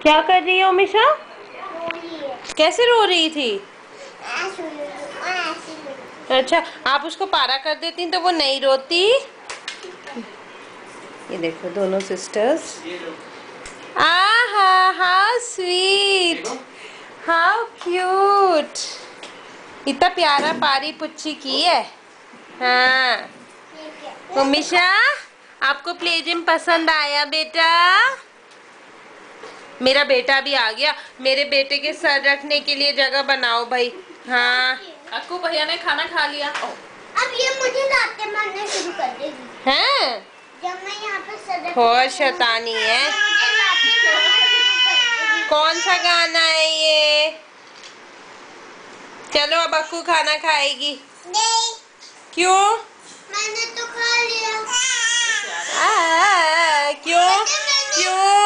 क्या कर रही हो मिशा? कैसे रो रही थी? अच्छा, आप उसको पारा कर देती तो वो नहीं रोती। ये देखो दोनों सिस्टर्स। आहा, हाउ स्वीट, हाउ क्यूट। इतना प्यारा पारी पुच्ची की है। हाँ तो मिशा, आपको प्ले जिम पसंद आया बेटा? मेरा बेटा भी आ गया। मेरे बेटे के सर रखने के लिए जगह बनाओ भाई। हाँ, अक्कू भैया ने खाना खा लिया। अब ये मुझे लाते मारना शुरू कर देगी। हैं? जब मैं यहाँ पे सर बहुत शैतानी है। कौन सा गाना है ये? चलो अब अक्कू खाना खाएगी। नहीं, क्यों? मैंने तो खा लिया। क्यों? क्यों?